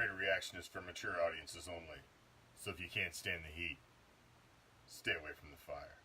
Raider reaction is for mature audiences only. So if you can't stand the heat, stay away from the fire.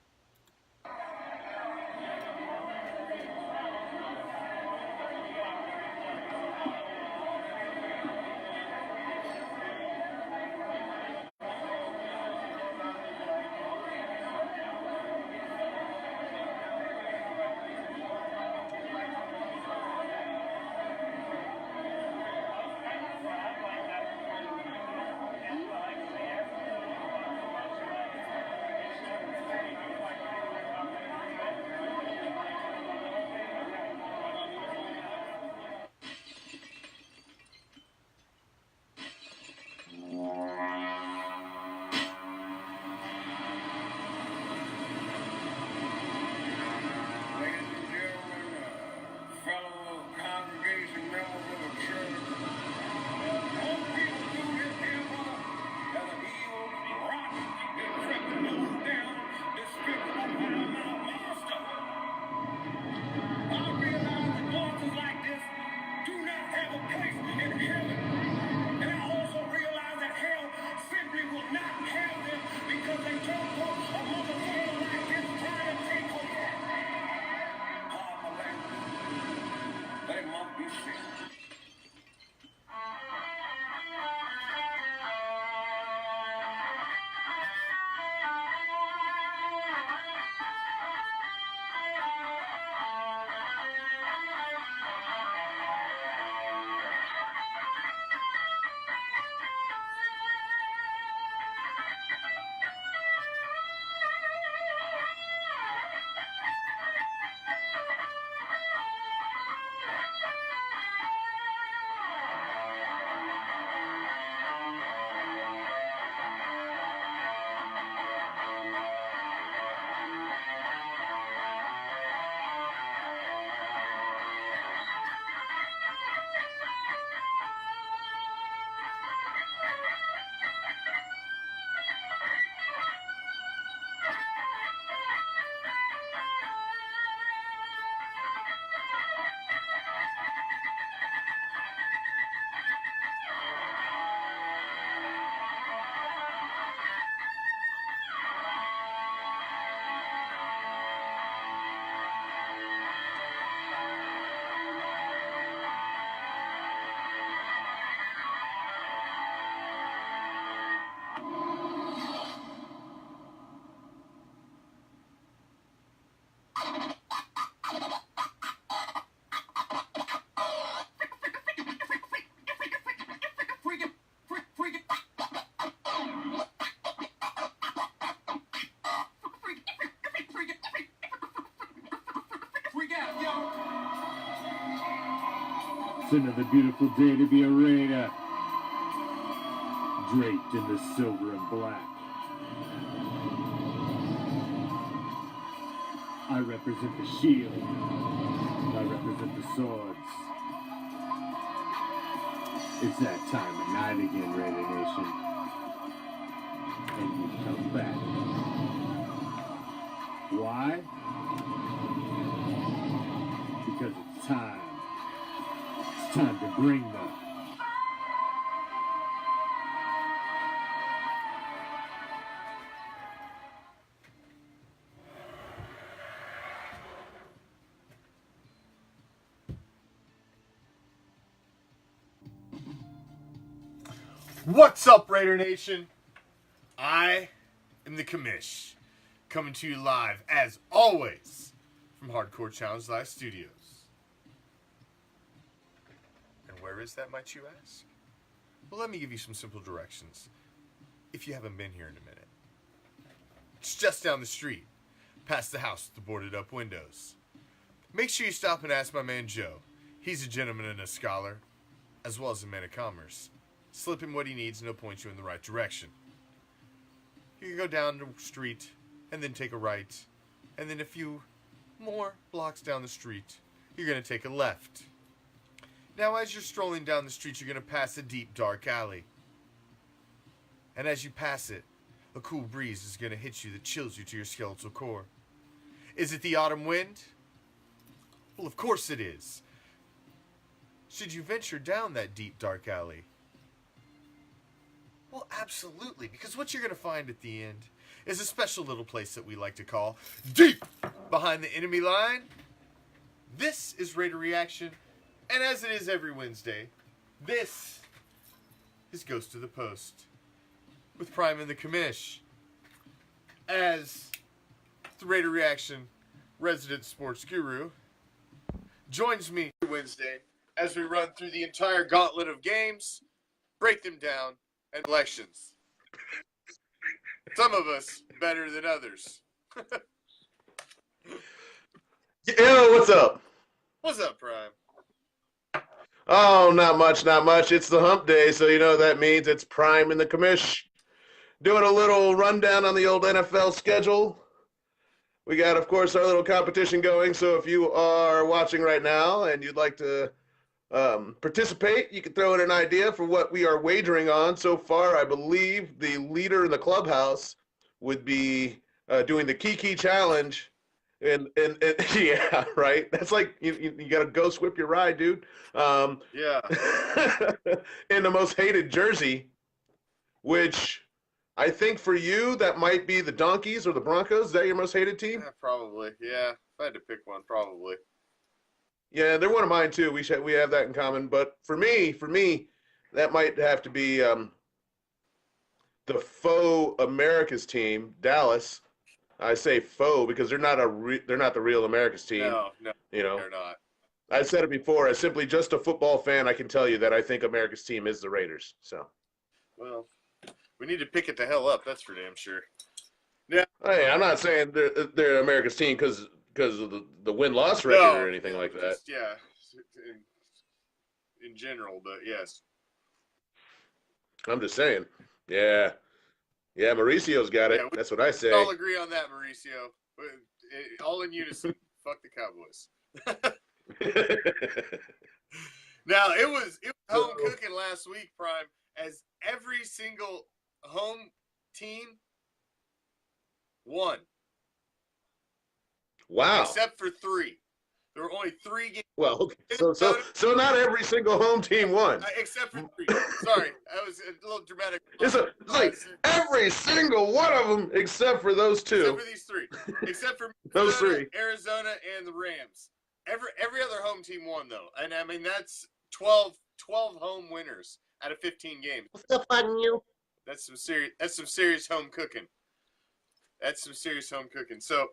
It's another beautiful day to be a Raider, draped in the silver and black. I represent the shield. I represent the swords. It's that time of night again, Raider Nation. And you come back. Why? Because it's time. It's time to bring them. What's up, Raider Nation? I am the Commish, coming to you live, as always, from Hardcore Challenge Live Studios. And where is that, might you ask? Well, let me give you some simple directions, if you haven't been here in a minute. It's just down the street, past the house with the boarded up windows. Make sure you stop and ask my man Joe. He's a gentleman and a scholar, as well as a man of commerce. Slip him what he needs and he'll point you in the right direction. You can go down the street and then take a right, and then a few more blocks down the street, you're going to take a left. Now, as you're strolling down the street, you're going to pass a deep, dark alley. And as you pass it, a cool breeze is going to hit you that chills you to your skeletal core. Is it the autumn wind? Well, of course it is. Should you venture down that deep, dark alley, Well, absolutely, because what you're going to find at the end is a special little place that we like to call deep behind the enemy line. This is Raider Reaction, and as it is every Wednesday, this is Ghost of the Post with Prime and the Commish as the Raider Reaction resident sports guru joins me Wednesday as we run through the entire gauntlet of games, break them down, and elections. Some of us better than others. Yo, what's up? What's up, Prime? Oh, not much, not much. It's the hump day, so you know what that means. It's Prime in the Commish. Doing a little rundown on the old NFL schedule. We got, of course, our little competition going, so if you are watching right now and you'd like to participate, you can throw in an idea for what we are wagering on. So far, I believe the leader in the clubhouse would be doing the Kiki Challenge. And yeah, right. That's like you got to go whip your ride, dude. Yeah. In the most hated jersey, which I think for you that might be the Donkeys or the Broncos. Is that your most hated team? Yeah, probably. Yeah. If I had to pick one, probably. Yeah, they're one of mine too. We have that in common. But for me, that might have to be the faux America's team, Dallas. I say faux because they're not the real America's team. No, you know, they're not. I said it before. As simply just a football fan, I can tell you that I think America's team is the Raiders. So, Well, we need to pick it the hell up. That's for damn sure. Yeah. hey, I'm not saying they're America's team because of the win-loss record or anything like that. Just, yeah. In general, but yes. I'm just saying. Yeah. Yeah, Mauricio's got it. Yeah, That's what I say. We all agree on that, Mauricio. All in unison. Fuck the Cowboys. Now it was home cooking last week, Prime, as every single home team won. Wow. Except for 3. There were only 3 games. Well, okay. So not every single home team won. Except for 3. Sorry, that was a little dramatic. It's like every single one of them except for those two. Except for these 3. Except for those 3. Arizona and the Rams. Every other home team won though, and I mean that's 12 home winners out of 15 games. What's up on you? That's some serious home cooking. So,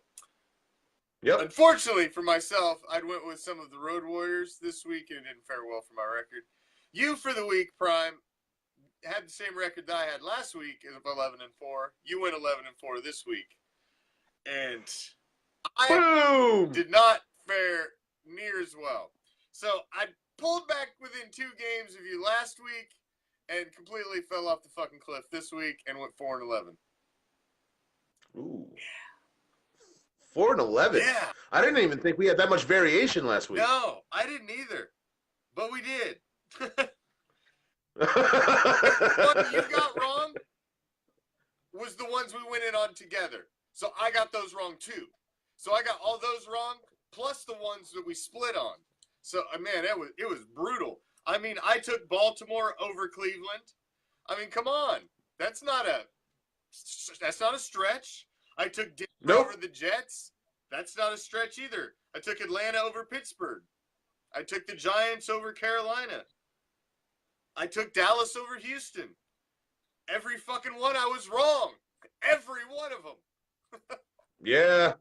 yep. Unfortunately for myself, I went with some of the Road Warriors this week, and it didn't fare well for my record. You for the week, Prime, had the same record that I had last week of 11-4. You went 11-4 this week, and I did not fare near as well. So I pulled back within 2 games of you last week and completely fell off the fucking cliff this week and went 4-11. Ooh. 4-11. Yeah. I didn't even think we had that much variation last week. No, I didn't either. But we did. What you got wrong was the ones we went in on together. So I got those wrong too. So I got all those wrong plus the ones that we split on. So man, it was brutal. I mean, I took Baltimore over Cleveland. I mean, come on. That's not a stretch. I took Denver over the Jets. That's not a stretch either. I took Atlanta over Pittsburgh. I took the Giants over Carolina. I took Dallas over Houston. Every fucking one I was wrong. Every one of them. Yeah.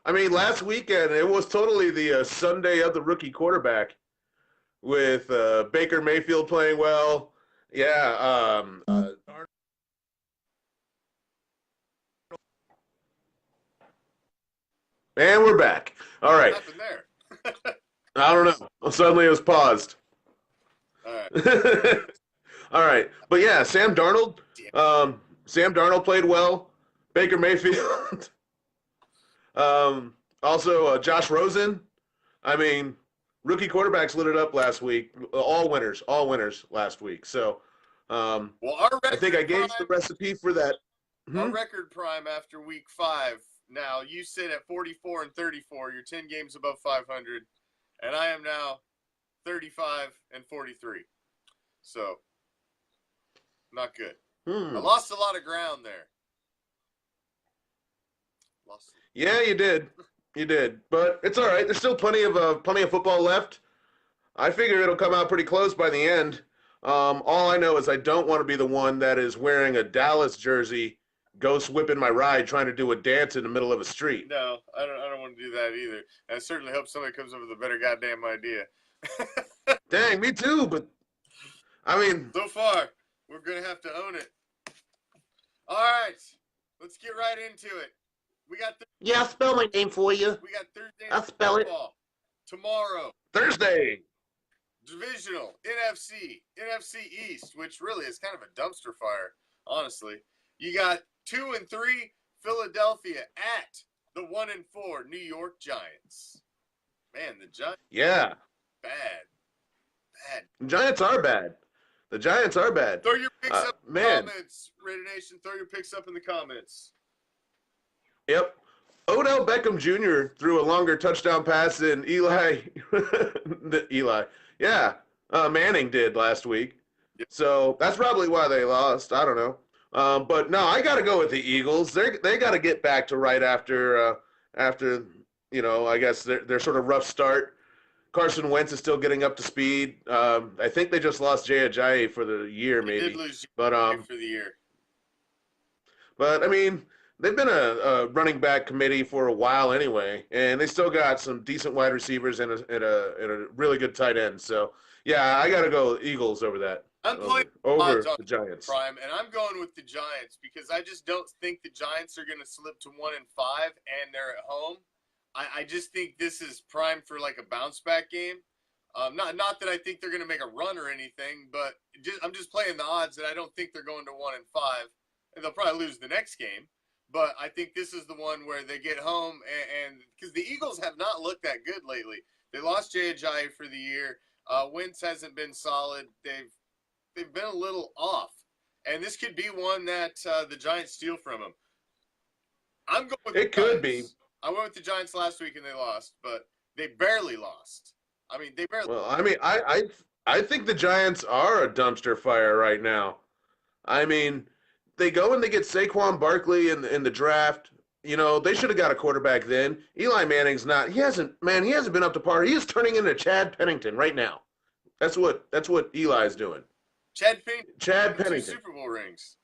I mean, last weekend, it was totally the Sunday of the rookie quarterback with Baker Mayfield playing well. Yeah. And we're back. All right. What happened there? I don't know. Suddenly it was paused. All right. All right. But yeah, Sam Darnold played well. Baker Mayfield. Also, Josh Rosen. I mean, rookie quarterbacks lit it up last week. All winners last week. So, well, our record, I think I gave the recipe for that. Our record, Prime, after week 5. Now, you sit at 44-34. You're 10 games above 500. And I am now 35-43. So, not good. I lost a lot of ground there. Yeah, you did. You did. But it's all right. There's still plenty of football left. I figure it'll come out pretty close by the end. All I know is I don't want to be the one that is wearing a Dallas jersey, ghost whipping my ride, trying to do a dance in the middle of a street. No, I don't want to do that either. And I certainly hope somebody comes up with a better goddamn idea. Dang, me too. But I mean, so far we're gonna have to own it. All right, let's get right into it. We got Yeah, I'll spell my name for you. we got Thursday I'll night spell it. football tomorrow. Thursday. Divisional NFC East, which really is kind of a dumpster fire, honestly. You got 2 and 3 Philadelphia at the 1 and 4 New York Giants. Man, the Giants Yeah. bad. The Giants are bad. The Giants are bad. Throw your picks up in the man. comments, Raider Nation. Throw your picks up in the comments. Yep. Odell Beckham Jr. threw a longer touchdown pass than Eli. Yeah. Manning did last week. Yep. So that's probably why they lost. I don't know. But no, I got to go with the Eagles. They got to get back to right after I guess their sort of rough start. Carson Wentz is still getting up to speed. I think they just lost Jay Ajayi for the year, maybe. They did lose but for the year. But I mean, they've been a running back committee for a while anyway, and they still got some decent wide receivers and a really good tight end. So yeah, I got to go Eagles over that. I'm playing over the Giants. Prime, and I'm going with the Giants because I just don't think the Giants are going to slip to 1 and 5, and they're at home. I just think this is prime for like a bounce back game. Not that I think they're going to make a run or anything, but I'm just playing the odds that I don't think they're going to 1 and 5, and they'll probably lose the next game. But I think this is the one where they get home, and because the Eagles have not looked that good lately. They lost Jay Ajayi for the year. Wentz hasn't been solid. They've been a little off, and this could be one that the Giants steal from them. I'm going with it the could Giants. be. I went with the Giants last week and they lost, but they barely lost. I mean, they barely. Well, I mean, I think the Giants are a dumpster fire right now. I mean, they go and they get Saquon Barkley in the draft. You know, they should have got a quarterback then. Eli Manning's not. He hasn't been up to par. He is turning into Chad Pennington right now. That's what Eli's doing. Chad 2 Pennington. Super Bowl rings.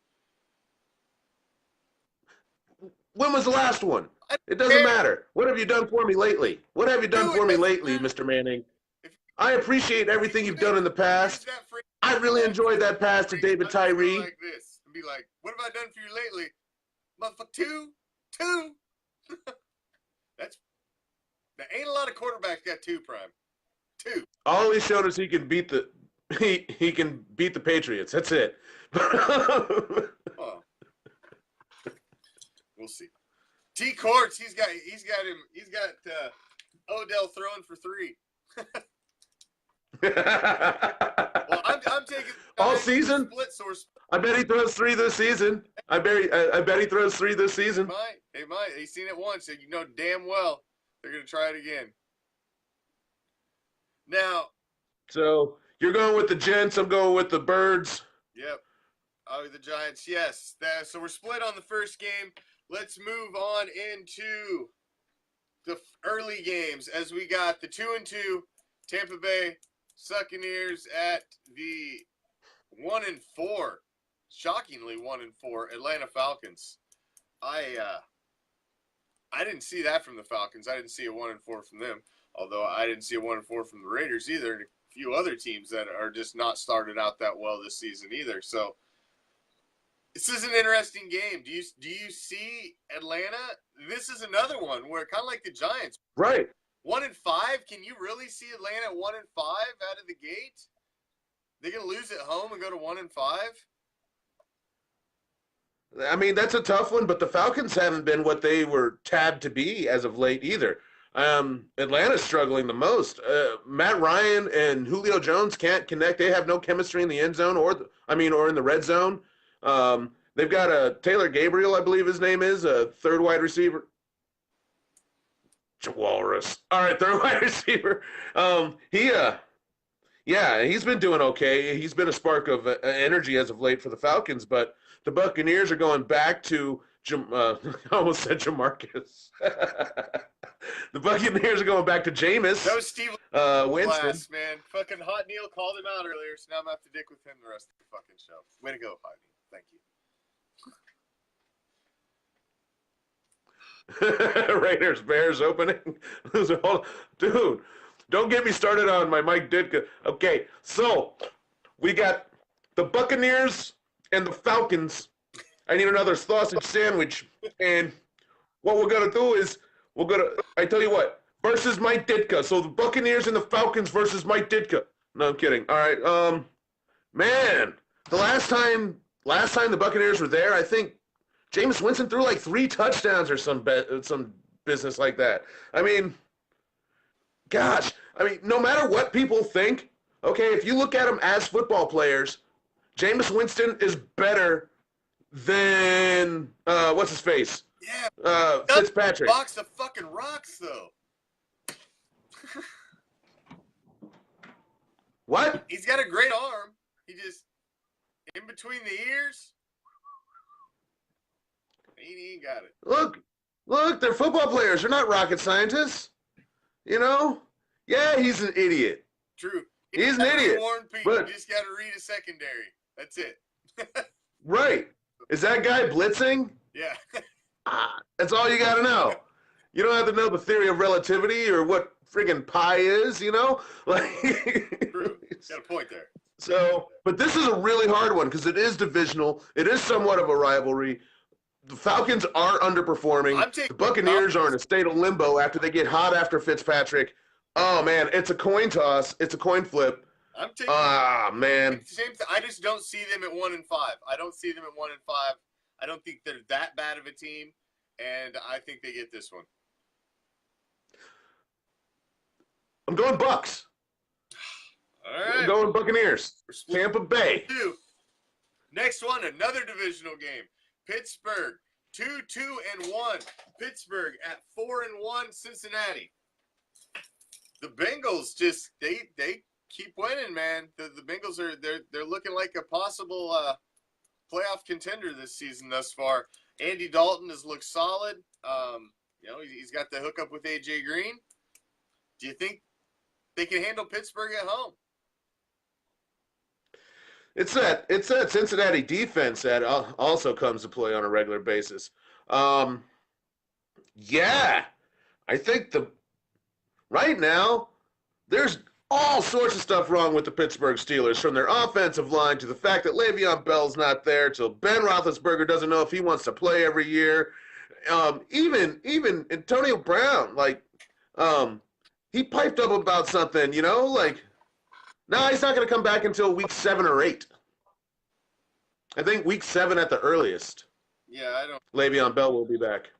When was the last one? It doesn't matter. What have you done for me lately? What have you done for me lately, Mr. Manning? I appreciate everything you've done in the past. I really enjoyed that pass to David Tyree. Like this and be like, what have I done for you lately? Motherfucker, two. That ain't a lot of quarterbacks got 2, Prime. 2. All he showed us he can beat the Patriots. That's it. Oh. We'll see. T Courts, he's got Odell throwing for 3. Well, I'm taking all season. Split source. I bet he throws 3 this season. I bet he throws 3 this season. He might. He's seen it once, and you know damn well they're gonna try it again. Now. So you're going with the Gents. I'm going with the Birds. Yep. Oh, the Giants. Yes. So we're split on the first game. Let's move on into the early games as we got the 2 and 2 Tampa Bay Buccaneers at the 1 and 4, shockingly 1 and 4 Atlanta Falcons. I didn't see that from the Falcons. I didn't see a 1 and 4 from them. Although I didn't see a 1 and 4 from the Raiders either, and a few other teams that are just not started out that well this season either. So this is an interesting game. Do you see Atlanta? This is another one where kind of like the Giants, right? 1 and 5. Can you really see Atlanta 1 and 5 out of the gate? They're gonna lose at home and go to 1 and 5. I mean, that's a tough one, but the Falcons haven't been what they were tabbed to be as of late either. Atlanta's struggling the most. Matt Ryan and Julio Jones can't connect. They have no chemistry in the end zone or in the red zone. They've got a Taylor Gabriel, I believe his name is, a third wide receiver. Walrus. All right, third wide receiver. Yeah, he's been doing okay. He's been a spark of energy as of late for the Falcons, but the Buccaneers are going back to I almost said Jamarcus. The Buccaneers are going back to That Jameis was Steve Winston. Glass, man. Fucking Hot Neil called him out earlier, so now I'm going to have to dick with him the rest of the fucking show. Way to go, Hot Neil. Thank you. Raiders Bears opening. Dude, don't get me started on my Mike Ditka. Okay, so we got the Buccaneers and the Falcons. I need another sausage sandwich. And what we're going to do is I tell you what, versus Mike Ditka. So the Buccaneers and the Falcons versus Mike Ditka. No, I'm kidding. All right. Man, the last time the Buccaneers were there, I think Jameis Winston threw like 3 touchdowns or some business like that. I mean, gosh. I mean, no matter what people think, okay, if you look at them as football players, Jameis Winston is better than what's his face? Yeah. Fitzpatrick. Box of fucking rocks, though. What? He's got a great arm. He just, in between the ears, he ain't got it. Look, they're football players. They're not rocket scientists. You know? Yeah, he's an idiot. True. He's an idiot. Warren people. But, You just got to read a secondary. That's it. right. Is that guy blitzing? Yeah. That's all you got to know. You don't have to know the theory of relativity or what friggin' pi is, you know? Like, True. Got a point there. So, but this is a really hard one because it is divisional. It is somewhat of a rivalry. The Falcons are underperforming. The Buccaneers are in a state of limbo after they get hot after Fitzpatrick. Oh, man, it's a coin toss. It's a coin flip. I'm taking man. Same thing. I just don't see them at 1-5. I don't see them at 1-5. I don't think they're that bad of a team, and I think they get this one. I'm going Bucks. All right. I'm going Buccaneers. Tampa Bay. Next one, another divisional game. Pittsburgh, 2-2-1. Pittsburgh at 4-1. Cincinnati. The Bengals just they keep winning, man. The Bengals are they're looking like a possible playoff contender this season thus far. Andy Dalton has looked solid. He's got the hookup with AJ Green. Do you think they can handle Pittsburgh at home? It's that Cincinnati defense that also comes to play on a regular basis. Yeah, I think right now there's all sorts of stuff wrong with the Pittsburgh Steelers, from their offensive line to the fact that Le'Veon Bell's not there, till Ben Roethlisberger doesn't know if he wants to play every year. Even Antonio Brown, he piped up about something, no, he's not going to come back until week 7 or 8. I think week 7 at the earliest. Yeah, I don't. Le'Veon Bell will be back.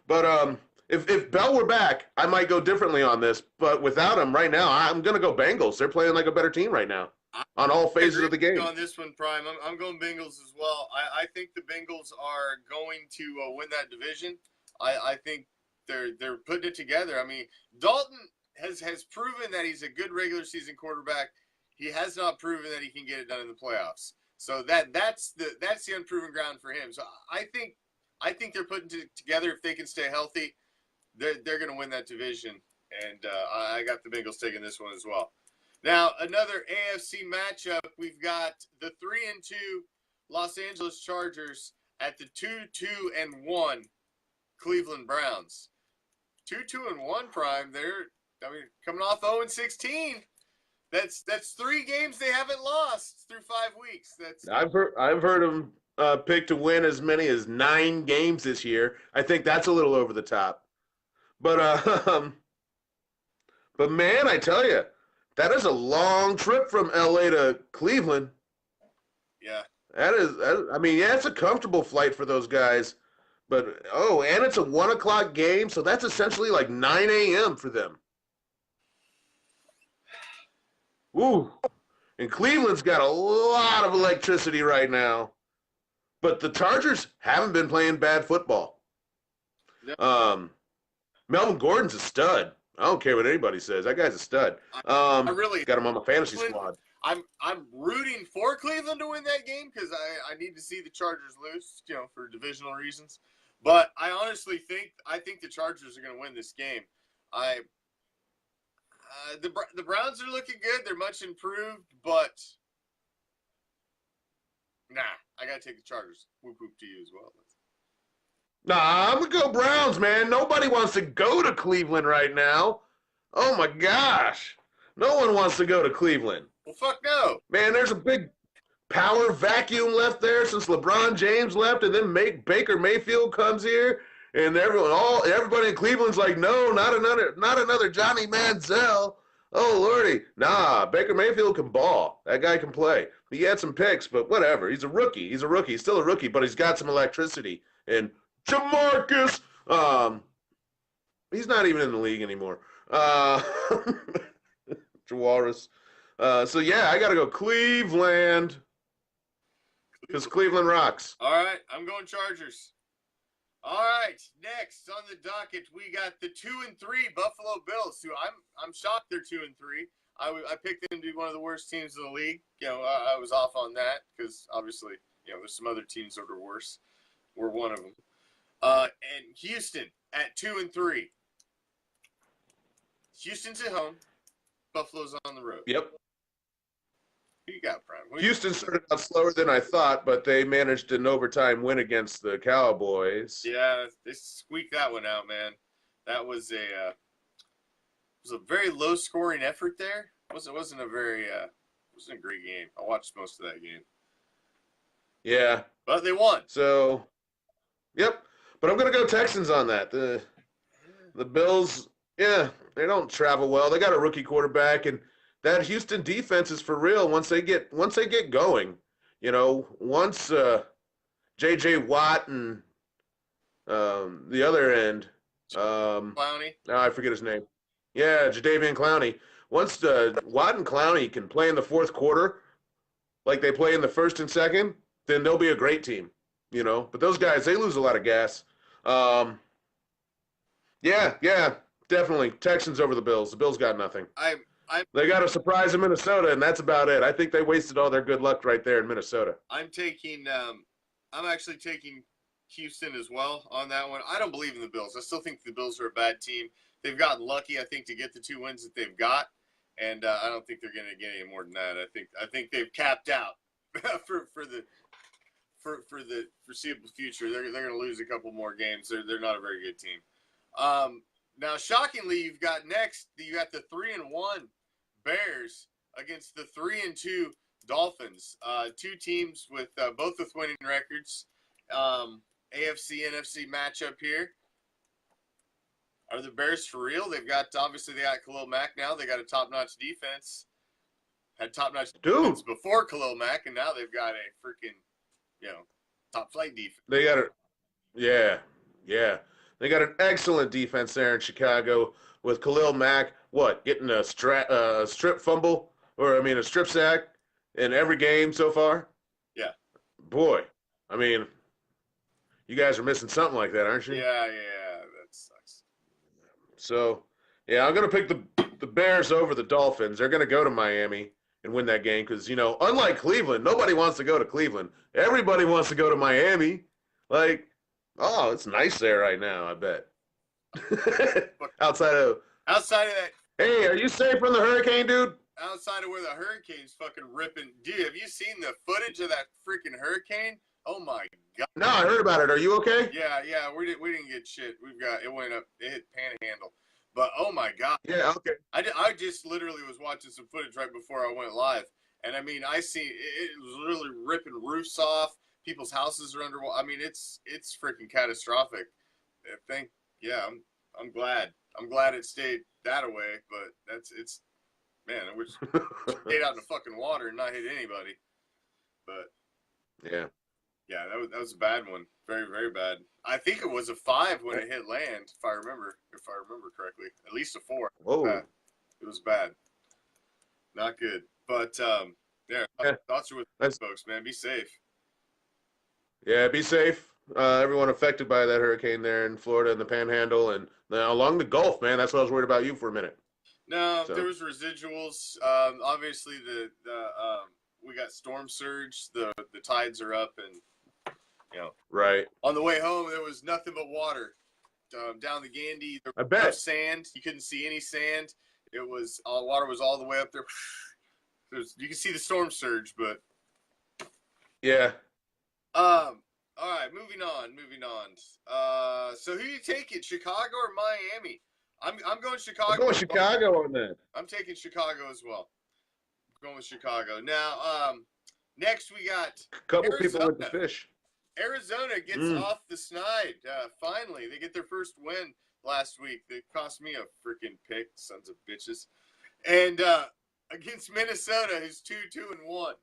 But if Bell were back, I might go differently on this. But without him right now, I'm going to go Bengals. They're playing like a better team right now on all phases of the game. On this one, Prime, I'm going Bengals as well. I think the Bengals are going to win that division. I think they're putting it together. I mean, Dalton has proven that he's a good regular season quarterback. He has not proven that he can get it done in the playoffs. So that's the unproven ground for him. So I think they're putting it together. If they can stay healthy, they're going to win that division. And I got the Bengals taking this one as well. Now, another AFC matchup. We've got the 3-2 Los Angeles Chargers at the 2-2-1 Cleveland Browns. 2-2-1, Prime. Coming off 0-16. That's 3 games they haven't lost through 5 weeks. I've heard them pick to win as many as 9 games this year. I think that's a little over the top. But man, I tell you, that is a long trip from LA to Cleveland. Yeah. It's a comfortable flight for those guys. But and it's a 1:00 game, so that's essentially like 9 a.m. for them. Ooh, and Cleveland's got a lot of electricity right now. But the Chargers haven't been playing bad football. Yep. Melvin Gordon's a stud. I don't care what anybody says. That guy's a stud. I really Got him on my fantasy Cleveland, squad. I'm rooting for Cleveland to win that game because I need to see the Chargers lose, for divisional reasons. But I honestly think the Chargers are going to win this game. The Browns are looking good. They're much improved, but nah, I got to take the Chargers. Whoop whoop to you as well. Nah, I'm going to go Browns, man. Nobody wants to go to Cleveland right now. Oh, my gosh. No one wants to go to Cleveland. Well, fuck no. Man, there's a big power vacuum left there since LeBron James left, and then Baker Mayfield comes here, and everybody in Cleveland's like, no, not another Johnny Manziel. Oh, Lordy. Nah, Baker Mayfield can ball. That guy can play. He had some picks, but whatever. He's a rookie. He's still a rookie, but he's got some electricity. And Jamarcus, he's not even in the league anymore. Jawaris. So, yeah, I got to go Cleveland because Cleveland rocks. All right, I'm going Chargers. All right, next on the docket, we got the 2-3 Buffalo Bills, who I'm shocked they're 2-3. I picked them to be one of the worst teams in the league. I was off on that because obviously, there's some other teams that are worse. We're one of them. And Houston at 2-3. Houston's at home. Buffalo's on the road. Yep. Who you got, Prime? Houston started out slower than I thought, but they managed an overtime win against the Cowboys. Yeah, they squeaked that one out, man. That was a very low scoring effort there. It wasn't a great game. I watched most of that game. Yeah. But they won. So, yep. But I'm gonna go Texans on that. The Bills, yeah, they don't travel well. They got a rookie quarterback, and that Houston defense is for real. Once they get going, once J.J. Watt and the other end, Clowney. I forget his name. Yeah, Jadeveon Clowney. Once Watt and Clowney can play in the fourth quarter, like they play in the first and second, then they'll be a great team. But those guys, they lose a lot of gas. Yeah, definitely Texans over the Bills. The Bills got nothing. They got a surprise in Minnesota, and that's about it. I think they wasted all their good luck right there in Minnesota. I'm actually taking Houston as well on that one. I don't believe in the Bills. I still think the Bills are a bad team. They've gotten lucky, I think, to get the 2 wins that they've got, and I don't think they're going to get any more than that. I think they've capped out for the foreseeable future. They're going to lose a couple more games. They're not a very good team. Now, shockingly, you got the 3-1 Bears against the 3-2 Dolphins. Two teams with both with winning records. AFC NFC matchup here. Are the Bears for real? They got Khalil Mack now. They got a top-notch defense. Had top-notch defense before Khalil Mack, and now they've got a freaking, top-flight defense. They got it. Yeah. They got an excellent defense there in Chicago with Khalil Mack. Getting a strip fumble a strip sack in every game so far? Yeah. Boy, you guys are missing something like that, aren't you? Yeah, that sucks. So, yeah, I'm going to pick the Bears over the Dolphins. They're going to go to Miami and win that game because, unlike Cleveland, nobody wants to go to Cleveland. Everybody wants to go to Miami. It's nice there right now, I bet. Outside of that. Hey, are you safe from the hurricane, dude? Outside of where the hurricane's fucking ripping. Dude, have you seen the footage of that freaking hurricane? Oh, my God. No, I heard about it. Are you okay? Yeah, we didn't get shit. It went up. It hit Panhandle. But, oh, my God. Yeah, okay. I just literally was watching some footage right before I went live. And, I see it was literally ripping roofs off. People's houses are underwater. It's freaking catastrophic. I'm glad. I'm glad it stayed that away, but I wish it stayed out in the fucking water and not hit anybody. But yeah, that was a bad one. Very, very bad. I think it was a 5 when it hit land, if I remember correctly. At least a 4. Whoa. It was bad. Not good. But thoughts are with folks, man. Be safe. Yeah, be safe. everyone affected by that hurricane there in Florida and the Panhandle and along the Gulf, man. That's what I was worried about you for a minute. No, So. there was residuals. Obviously, we got storm surge. The tides are up, and right on the way home there was nothing but water. Down the Gandy, there I was bet. no sand. You couldn't see any sand. It was water was all the way up there. You can see the storm surge, but yeah. all right, moving on. So who you taking, Chicago or Miami? I'm going Chicago. I'm going Chicago on that. I'm taking Chicago as well. I'm going with Chicago. Now, next we got A couple Arizona. people with the fish. Arizona gets off the snide. Finally, they get their first win last week. They cost me a freaking pick, sons of bitches. And against Minnesota, who's 2-2-1.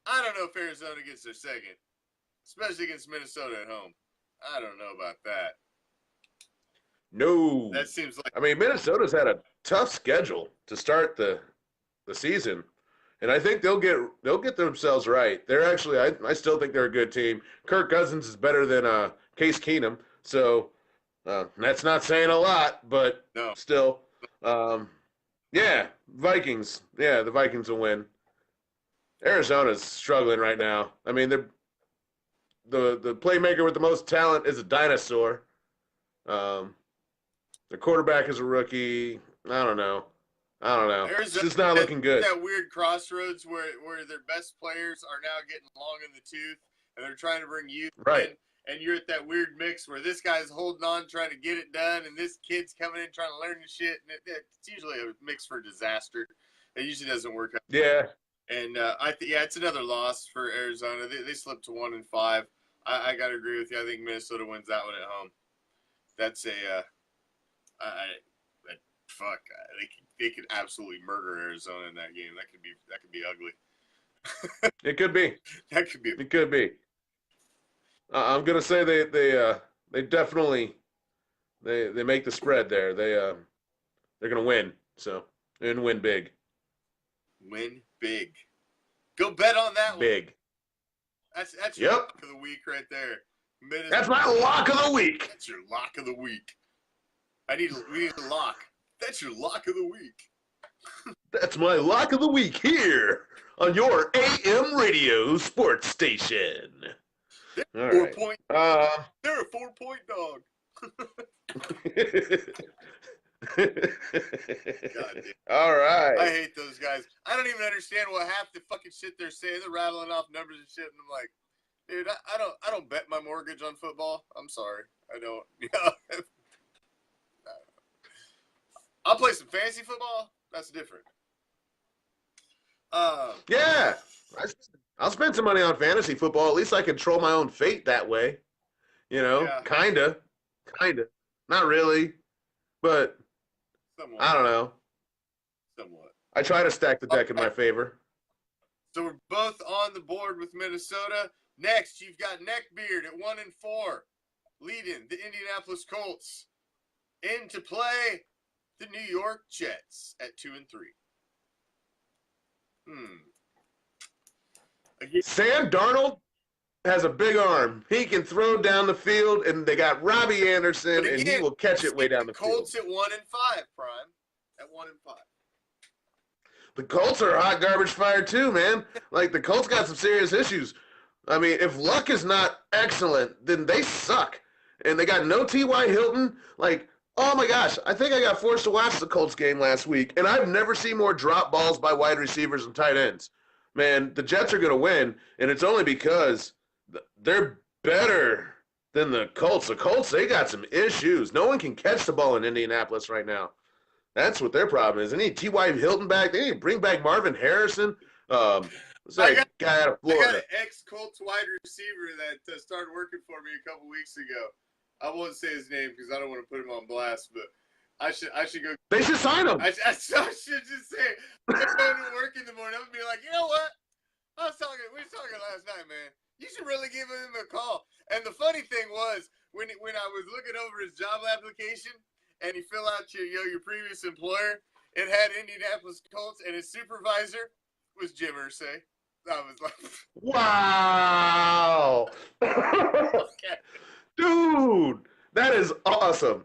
I don't know if Arizona gets their second, especially against Minnesota at home. I don't know about that. No. That seems like. I mean, Minnesota's had a tough schedule to start the season, and I think they'll get themselves right. They're actually, I still think they're a good team. Kirk Cousins is better than Case Keenum, so that's not saying a lot, but No. still, yeah, Vikings. Yeah, the Vikings will win. Arizona's struggling right now. I mean, the playmaker with the most talent is a dinosaur. The quarterback is a rookie. I don't know. It's just not looking good. That weird crossroads where their best players are now getting long in the tooth, and they're trying to bring youth in, and you're at that weird mix where this guy's holding on, trying to get it done, and this kid's coming in trying to learn the shit, and it's usually a mix for disaster. It usually doesn't work out. Yeah. And it's another loss for Arizona. They slipped to 1-5. I got to agree with you. I think Minnesota wins that one at home. That's they could absolutely murder Arizona in that game. That could be ugly. It could be. It could be. I'm gonna say they definitely they make the spread there. They're gonna win. So and win big. Win big. Go bet on that big. One. That's your lock of the week right there. That's my lock of the week. That's your lock of the week. We need a lock. That's your lock of the week. That's my lock of the week here on your AM radio sports station. They're a 4-point dog. God, all right. I hate those guys. I don't even understand what half the fucking shit they're saying. They're rattling off numbers and shit, and I'm like, dude, I don't bet my mortgage on football. I'm sorry, I don't. I'll play some fantasy football. That's different. Yeah, I'll spend some money on fantasy football. At least I control my own fate that way. Kinda. Not really, but somewhat. I don't know. Somewhat. I try to stack the deck in my favor. So we're both on the board with Minnesota. Next, you've got Neckbeard at 1-4, leading the Indianapolis Colts. Into play, the New York Jets at 2-3. Sam Darnold has a big arm. He can throw down the field, and they got Robbie Anderson, and he will catch it way down the field. Colts at 1-5, Prime. At 1-5. The Colts are a hot garbage fire too, man. Like, the Colts got some serious issues. I mean, if Luck is not excellent, then they suck. And they got no T.Y. Hilton. Like, oh my gosh, I think I got forced to watch the Colts game last week, and I've never seen more drop balls by wide receivers and tight ends. Man, the Jets are going to win, and it's only because they're better than the Colts. The Colts, they got some issues. No one can catch the ball in Indianapolis right now. That's what their problem is. They need T.Y. Hilton back. They need to bring back Marvin Harrison. What's that guy out of Florida? I got an ex-Colts wide receiver that started working for me a couple weeks ago. I won't say his name because I don't want to put him on blast, but I should go. They should sign him. I should just say, I'm going to work in the morning. I'm going to be like, you know what? We were talking last night, man. You should really give him a call. And the funny thing was, when I was looking over his job application and he filled out your previous employer, it had Indianapolis Colts, and his supervisor was Jim Irsay. I was like, Wow. okay. Dude, that is awesome.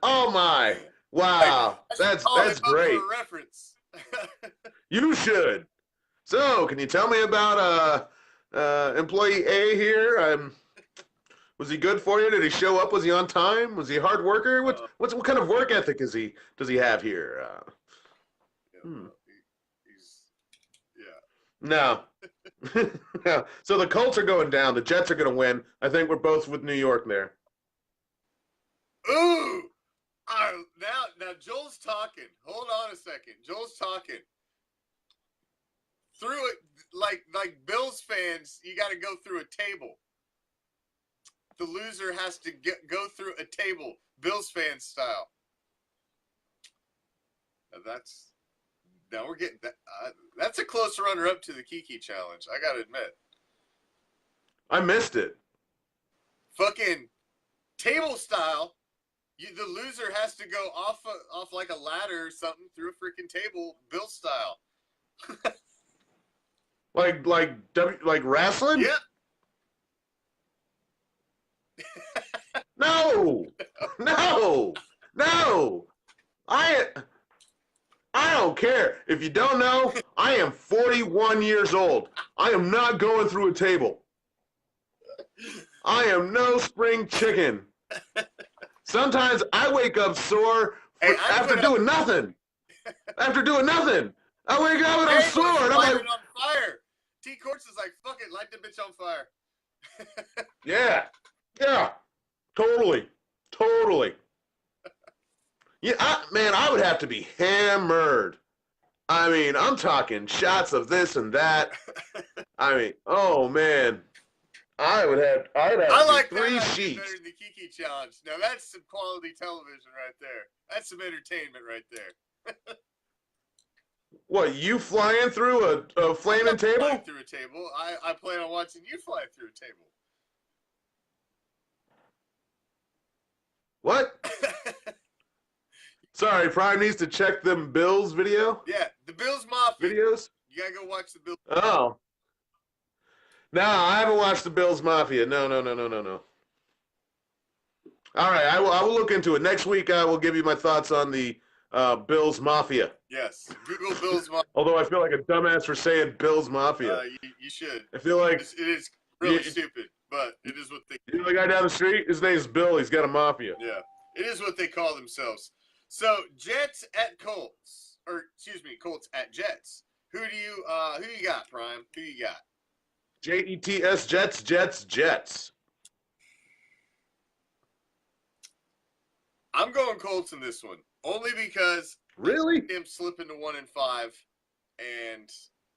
Oh my. Like, Wow. I should call him That's up for great. a reference. You should. So, can you tell me about employee A here? Was he good for you? Did he show up? Was he on time? Was he a hard worker? What kind of work ethic does he have here? Yeah, Hmm. he's yeah. No. No. So the Colts are going down. The Jets are going to win. I think we're both with New York there. Ooh. Now Joel's talking. Hold on a second. Joel's talking. Through it, like Bills fans, you got to go through a table. The loser has to go through a table, Bills fan style. Now we're getting that. That's a close runner-up to the Kiki challenge. I gotta admit. I missed it. Fucking table style. The loser has to go off like a ladder or something through a freaking table, Bill style. like wrestling? Yep. No. I don't care. If you don't know, I am 41 years old. I am not going through a table. I am no spring chicken. Sometimes I wake up sore after doing nothing. After doing nothing. I wake up and I'm sore. And I'm like, on fire. T. Courts is like, fuck it, light the bitch on fire. yeah. Totally. Yeah, I would have to be hammered. I mean, I'm talking shots of this and that. I mean, oh man, I'd have I like three that sheets. better than the Kiki challenge. Now that's some quality television right there. That's some entertainment right there. What, you flying through a flaming table? Flying through a table. I plan on watching you fly through a table. What? Sorry, Prime needs to check them Bills video. Yeah, the Bills Mafia videos. You gotta go watch the Bills. Oh. No, I haven't watched the Bills Mafia. No. All right, I will look into it. Next week I will give you my thoughts on the Bills Mafia. Yes, Google Bills Mafia. Although I feel like a dumbass for saying Bills Mafia. You should. I feel like it is really stupid, but it is what they. You know the guy down the street? His name's Bill. He's got a mafia. Yeah, it is what they call themselves. So Jets at Colts, or excuse me, Colts at Jets. Who you got, Prime? Who you got? Jets, Jets. I'm going Colts in this one, only because really them slipping to 1-5, and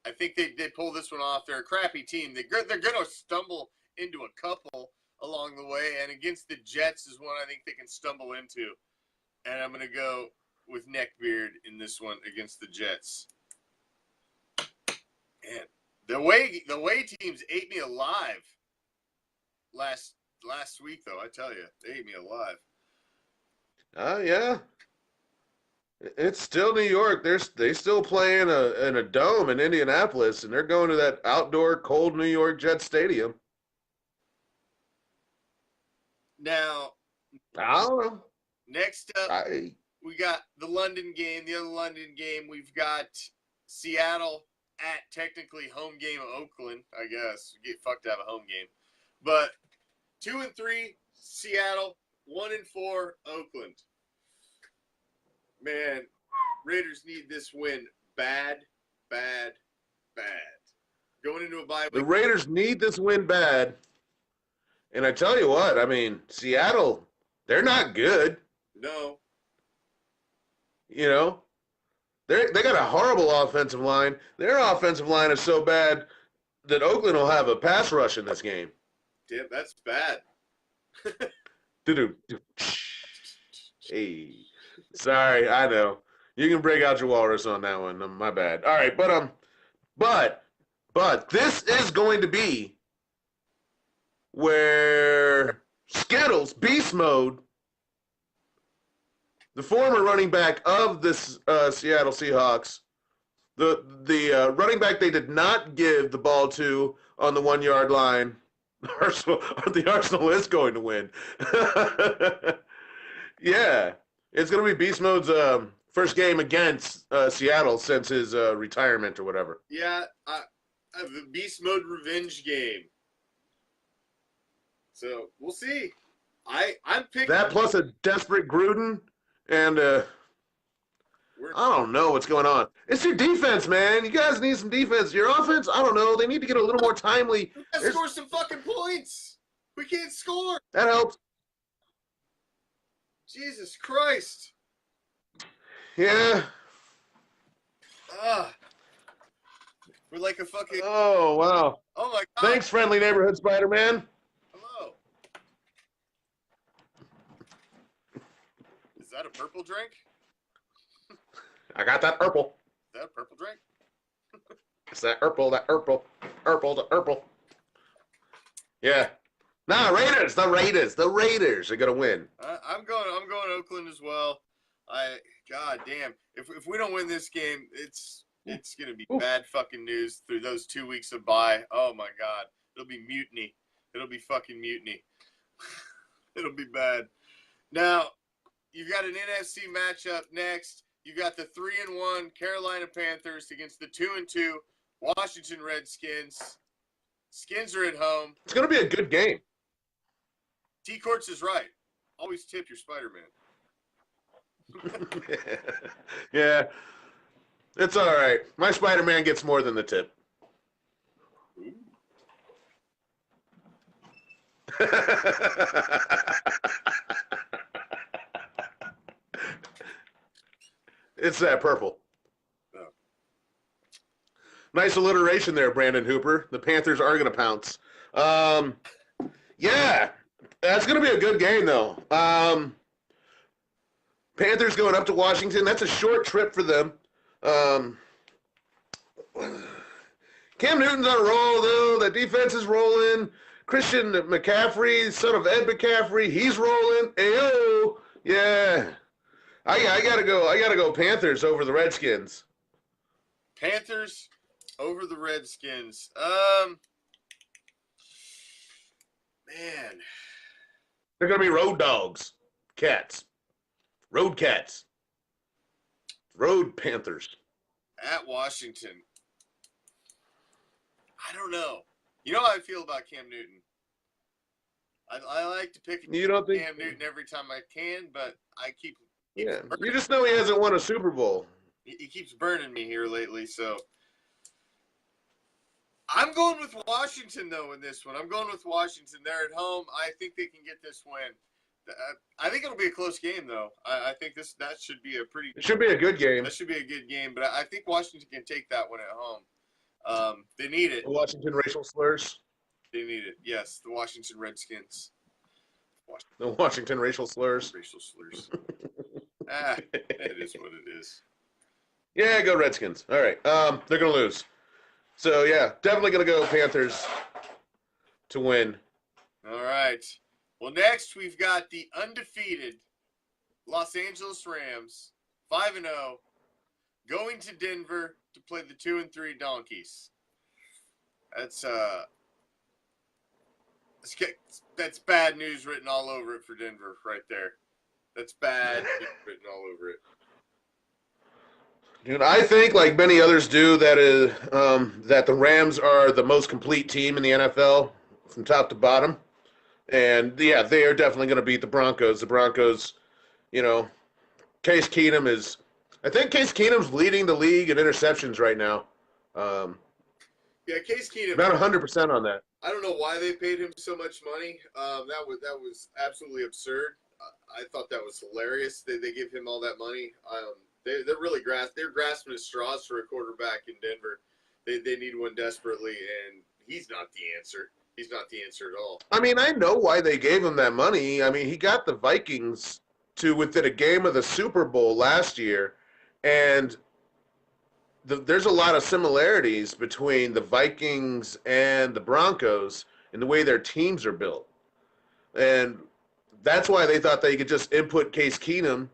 I think they pull this one off. They're a crappy team. They're going to stumble into a couple along the way, and against the Jets is one I think they can stumble into. And I'm going to go with Neckbeard in this one against the Jets. Man, the way teams ate me alive last week, though, I tell you, they ate me alive. Yeah. It's still New York. They still play in a dome in Indianapolis, and they're going to that outdoor cold New York Jets stadium. Now, I don't know. Next up, we got the London game. The other London game, we've got Seattle at technically home game of Oakland, I guess. You get fucked to have a home game. But 2-3, Seattle. 1-4, Oakland. Man, Raiders need this win bad. Going into a bye week. The Raiders need this win bad. And I tell you what, I mean, Seattle, they're not good. No. You know, they got a horrible offensive line. Their offensive line is so bad that Oakland will have a pass rush in this game. Damn, that's bad. Hey, sorry, I know. You can break out your walrus on that one. My bad. All right, but this is going to be where Skittles, Beast Mode, the former running back of the Seattle Seahawks, The running back they did not give the ball to on the 1 yard line, the Arsenal is going to win. Yeah, it's going to be Beast Mode's first game against Seattle since his retirement or whatever. Yeah, the Beast Mode revenge game. So we'll see. I'm picking that plus a desperate Gruden, and I don't know what's going on. It's your defense, man. You guys need some defense. Your offense, I don't know. They need to get a little more timely. We gotta score some fucking points. We can't score. That helps. Jesus Christ. Yeah. We're like a fucking. Oh, wow. Oh my God. Thanks, friendly neighborhood Spider-Man. Hello. Is that a purple drink? I got that purple. Is that a purple drink? It's that purple, the purple. Yeah. Nah, Raiders, the Raiders are gonna win. I'm going Oakland as well. God damn. If we don't win this game, it's gonna be bad fucking news through those 2 weeks of bye. Oh my God. It'll be mutiny. It'll be fucking mutiny. It'll be bad. Now, you've got an NFC matchup next. You got the 3-1 Carolina Panthers against the 2-2 Washington Redskins. Skins are at home. It's gonna be a good game. T-Courts is right. Always tip your Spider-Man. Yeah. It's all right. My Spider-Man gets more than the tip. It's that purple. Oh. Nice alliteration there, Brandon Hooper. The Panthers are going to pounce. Yeah, that's going to be a good game, though. Panthers going up to Washington. That's a short trip for them. Cam Newton's on a roll, though. The defense is rolling. Christian McCaffrey, son of Ed McCaffrey, he's rolling. Ayo, yeah. I gotta go Panthers over the Redskins. Panthers over the Redskins. Man. They're gonna be road dogs. Cats. Road cats. Road Panthers. At Washington. I don't know. You know how I feel about Cam Newton. I like to pick You don't think Cam Newton every time I can, but I keep Yeah. You just know he hasn't won a Super Bowl. he keeps burning me here lately, so I'm going with Washington, though, in this one. I'm going with Washington. They're at home. I think they can get this win. I think it'll be a close game, though. I think that should be a pretty. It should be a good game. That should be a good game, but I think Washington can take that one at home. They need it. The Washington racial slurs. They need it. Yes, the Washington Redskins. The Washington racial slurs. Racial slurs. It is what it is. Yeah, go Redskins. All right. They're gonna lose. So yeah, definitely gonna go Panthers to win. All right. Well, next we've got the undefeated Los Angeles Rams, 5-0, going to Denver to play the 2-3 Donkeys. That's bad news written all over it for Denver right there. That's bad news written all over it. Dude, I think, like many others do, that the Rams are the most complete team in the NFL from top to bottom. And, yeah, they are definitely going to beat the Broncos. The Broncos, Case Keenum is – I think Case Keenum's leading the league in interceptions right now. Yeah, Case Keenum. About 100% on that. I don't know why they paid him so much money. That was absolutely absurd. I thought that was hilarious. They give him all that money. They're really grasping at straws for a quarterback in Denver. They need one desperately, and he's not the answer. He's not the answer at all. I mean, I know why they gave him that money. I mean, he got the Vikings to within a game of the Super Bowl last year, and there's a lot of similarities between the Vikings and the Broncos in the way their teams are built. And that's why they thought they could just input Case Keenum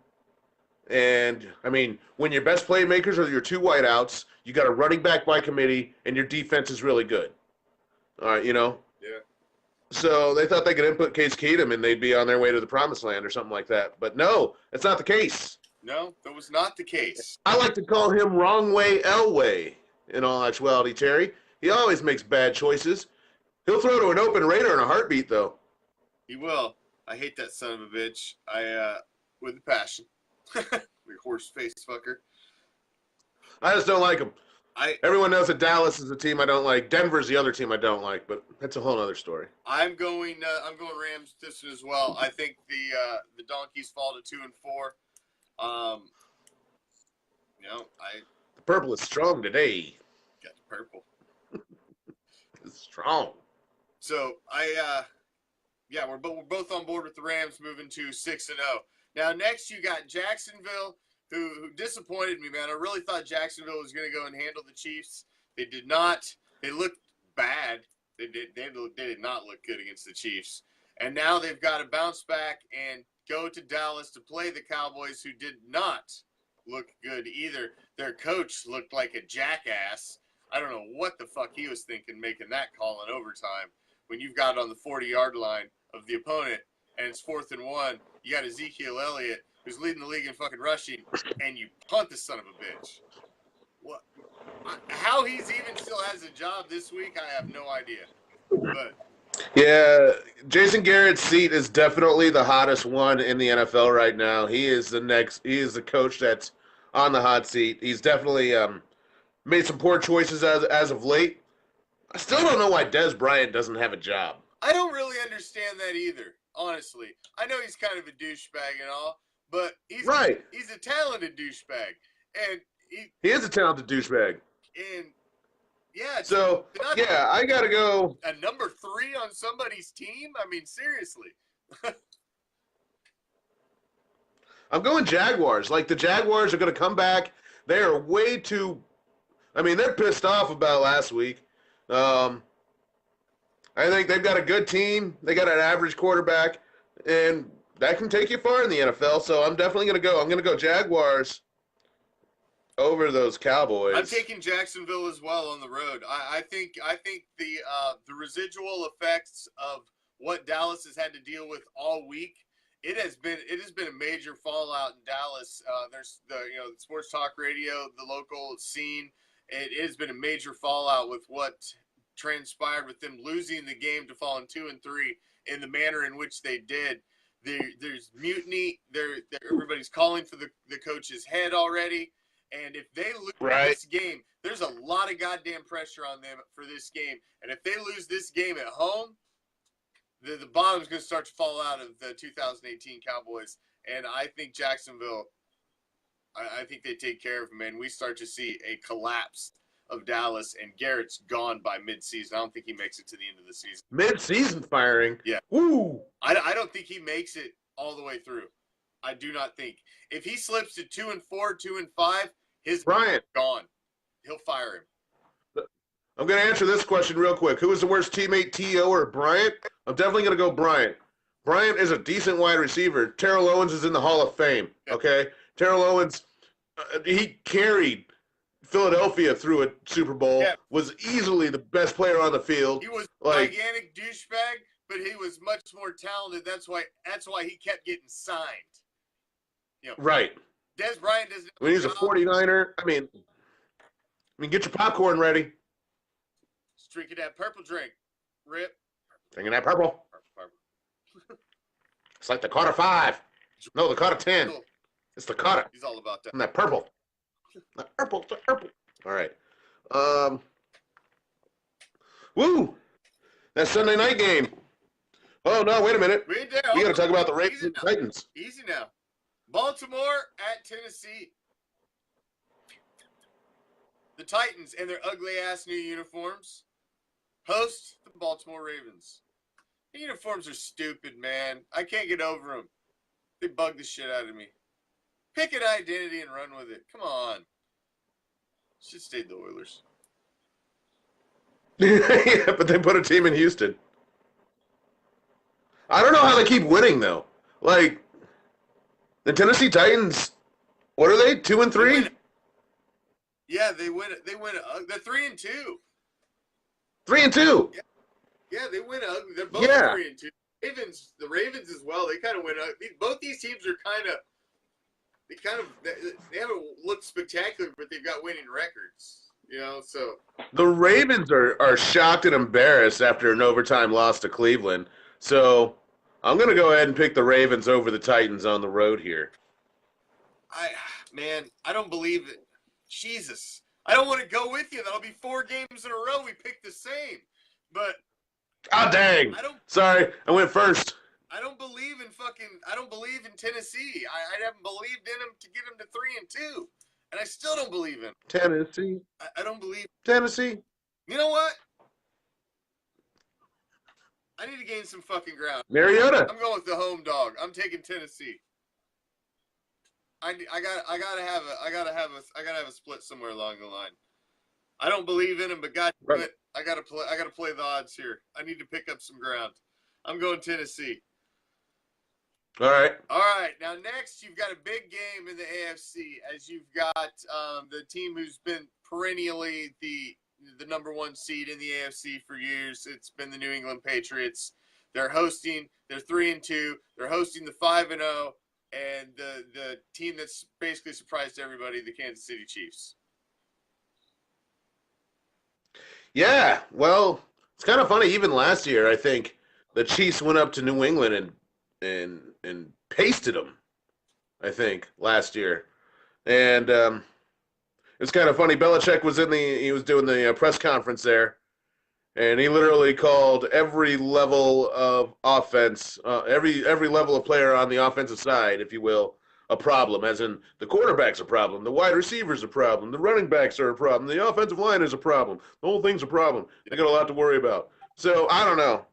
And, I mean, when your best playmakers are your two wideouts, you got a running back by committee, and your defense is really good. All right, you know? Yeah. So they thought they could input Case Keenum and they'd be on their way to the promised land or something like that. But no, that's not the case. No, that was not the case. I like to call him Wrong Way Elway in all actuality, Terry. He always makes bad choices. He'll throw to an open Raider in a heartbeat, though. He will. I hate that son of a bitch. With a passion. You horse-faced fucker. I just don't like him. I Everyone knows that Dallas is the team I don't like. Denver's the other team I don't like, but that's a whole other story. I'm going Rams this one as well. I think the Donkeys fall to 2-4. The purple is strong today. Got the purple. It's strong. So we're both on board with the Rams moving to 6-0. Now next you got Jacksonville, who disappointed me, man. I really thought Jacksonville was going to go and handle the Chiefs. They did not. They looked bad. They did not look good against the Chiefs. And now they've got to bounce back and go to Dallas to play the Cowboys, who did not look good either. Their coach looked like a jackass. I don't know what the fuck he was thinking making that call in overtime when you've got it on the 40-yard line of the opponent and it's 4th and 1. You got Ezekiel Elliott, who's leading the league in fucking rushing, and you punt the son of a bitch. What? How he's even still has a job this week, I have no idea. But Yeah, Jason Garrett's seat is definitely the hottest one in the NFL right now. He is the coach that's on the hot seat. He's definitely made some poor choices as of late. I still don't know why Des Bryant doesn't have a job. I don't really understand that either, honestly. I know he's kind of a douchebag and all, but he's a talented douchebag. And he is a talented douchebag. And yeah, so yeah, I gotta go. A number 3 on somebody's team? I mean, seriously. I'm going Jaguars. Like, the Jaguars are gonna come back. They are way too. I mean, they're pissed off about last week. I think they've got a good team. They got an average quarterback, and that can take you far in the NFL. So I'm definitely gonna go. I'm gonna go Jaguars over those Cowboys. I'm taking Jacksonville as well on the road. I think the residual effects of what Dallas has had to deal with all week. It has been a major fallout in Dallas. There's the sports talk radio, the local scene. It has been a major fallout with what transpired with them losing the game to fall in 2-3 in the manner in which they did. There's mutiny. Everybody's calling for the coach's head already. And if they lose this game, there's a lot of goddamn pressure on them for this game. And if they lose this game at home, the bottom's going to start to fall out of the 2018 Cowboys. And I think Jacksonville, I think they take care of them. And we start to see a collapse of Dallas. And Garrett's gone by midseason. I don't think he makes it to the end of the season. Mid-season firing? Yeah. Woo! I don't think he makes it all the way through. I do not think. If he slips to 2-4, 2-5, his Bryant gone. He'll fire him. I'm going to answer this question real quick. Who is the worst teammate, T.O. or Bryant? I'm definitely going to go Bryant. Bryant is a decent wide receiver. Terrell Owens is in the Hall of Fame, okay? Terrell Owens, he carried Philadelphia through a Super Bowl, was easily the best player on the field. He was a gigantic douchebag, but he was much more talented. That's why he kept getting signed. Right. Des Bryant doesn't. When he's a 49er, I mean, get your popcorn ready. Just drinking that purple drink. Rip. Drinking that purple. It's like the Carter 5. No, the Carter 10. It's the Carter. He's all about that. And that purple. The purple. All right. Woo! That Sunday night game. Oh, no, wait a minute. We got to talk about the Ravens and Titans. Easy now. Baltimore at Tennessee. The Titans and their ugly-ass new uniforms host the Baltimore Ravens. The uniforms are stupid, man. I can't get over them. They bug the shit out of me. Pick an identity and run with it. Come on. Should stay the Oilers. Yeah, but they put a team in Houston. I don't know how they keep winning, though. Like, the Tennessee Titans What are they? 2 and 3? Yeah, they win. They're 3-2. 3 and 2. Yeah, they win ugly. They're both Yeah. 3-2. The Ravens as well. They kind of win ugly. Both these teams are they haven't looked spectacular, but they've got winning records. So The Ravens are shocked and embarrassed after an overtime loss to Cleveland. So I'm going to go ahead and pick the Ravens over the Titans on the road here. I don't believe it. Jesus. I don't want to go with you. That'll be 4 games in a row we pick the same. But Dang. Sorry, I went first. I don't believe in Tennessee. I haven't believed in them to get them to 3-2. And I still don't believe in Tennessee. I don't believe. Tennessee. You know what? I need to gain some fucking ground. Mariota. I'm going with the home dog. I'm taking Tennessee. I gotta have a split somewhere along the line. I don't believe in him, but God damn it, I gotta play the odds here. I need to pick up some ground. I'm going Tennessee. All right. Now next, you've got a big game in the AFC, as you've got the team who's been perennially the number 1 seed in the AFC for years. It's been the New England Patriots. They're 3-2. They're hosting the 5-0, and the team that's basically surprised everybody, the Kansas City Chiefs. Yeah, well, it's kind of funny. Even last year, I think the Chiefs went up to New England and pasted them. I think last year, and it's kind of funny. Belichick was doing the press conference there, and he literally called every level of offense, every level of player on the offensive side, if you will, a problem. As in, the quarterback's a problem, the wide receiver's a problem, the running backs are a problem, the offensive line is a problem, the whole thing's a problem. They got a lot to worry about. So I don't know.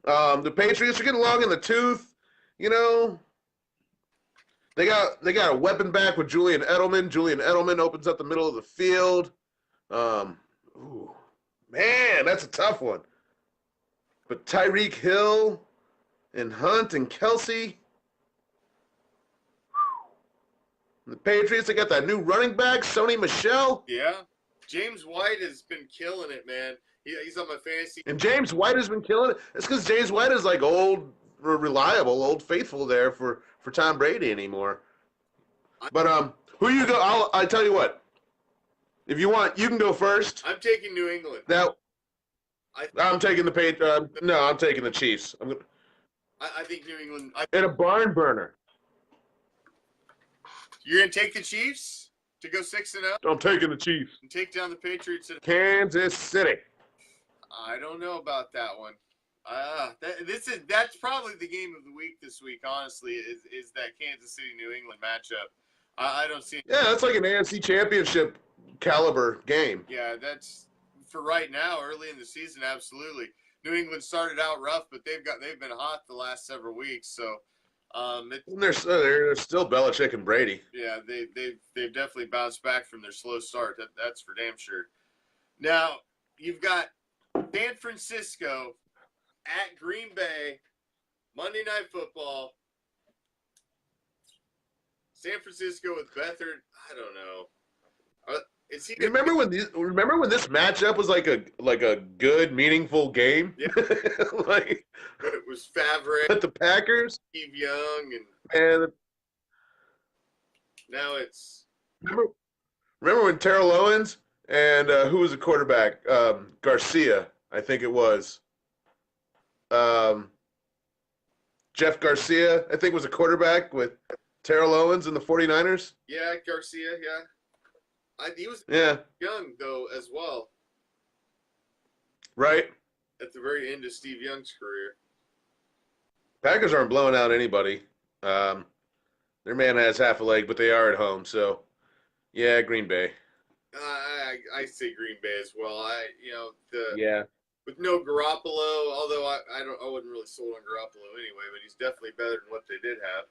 The Patriots are getting long in the tooth. They got a weapon back with Julian Edelman. Julian Edelman opens up the middle of the field. Ooh, man, that's a tough one. But Tyreek Hill and Hunt and Kelsey. The Patriots, they got that new running back, Sony Michel. Yeah. James White has been killing it, man. He's on my fantasy. And James White has been killing it. It's because James White is like old, reliable, old faithful there for Tom Brady anymore. But who you go? I tell you what. If you want, you can go first. I'm taking New England. Now, I'm taking the Patriots. No, I'm taking the Chiefs. I think New England. In a barn burner. You're gonna take the Chiefs to go 6-0? I'm taking the Chiefs. And take down the Patriots at Kansas City. I don't know about that one. That's probably the game of the week this week. Honestly, is that Kansas City New England matchup? I don't see. Yeah, that's like an AFC Championship caliber game. Yeah, that's for right now. Early in the season, absolutely. New England started out rough, but they've been hot the last several weeks. So, They're still Belichick and Brady. Yeah, they've definitely bounced back from their slow start. That's for damn sure. Now you've got San Francisco at Green Bay, Monday Night Football. San Francisco with Beathard. I don't know. Remember when this matchup was like a good, meaningful game? Yeah. Like it was Favre at the Packers, Steve Young, and now it's remember when Terrell Owens and who was the quarterback? Garcia, I think it was. Jeff Garcia, I think, was a quarterback with Terrell Owens and the 49ers. Yeah, Garcia, yeah. He was young, though, as well. Right. At the very end of Steve Young's career. Packers aren't blowing out anybody. Their man has half a leg, but they are at home. So, yeah, Green Bay. I say Green Bay as well. Yeah. With no Garoppolo, although I wasn't really sold on Garoppolo anyway, but he's definitely better than what they did have.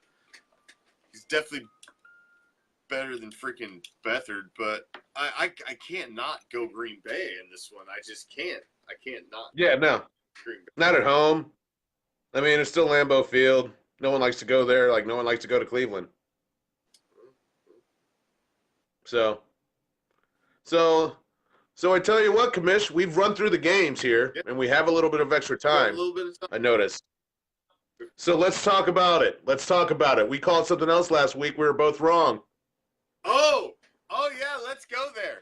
He's definitely better than freaking Beathard, but I can't not go Green Bay in this one. I just can't. I can't not. Yeah, no. Green Bay. Not at home. I mean, it's still Lambeau Field. No one likes to go there like no one likes to go to Cleveland. So, so, so I tell you what, Commish, we've run through the games here, Yep. and we have a little bit of extra Got a time. little bit of time. I noticed. So let's talk about it. Let's talk about it. We called something else last week. We were both wrong. Oh yeah, let's go there.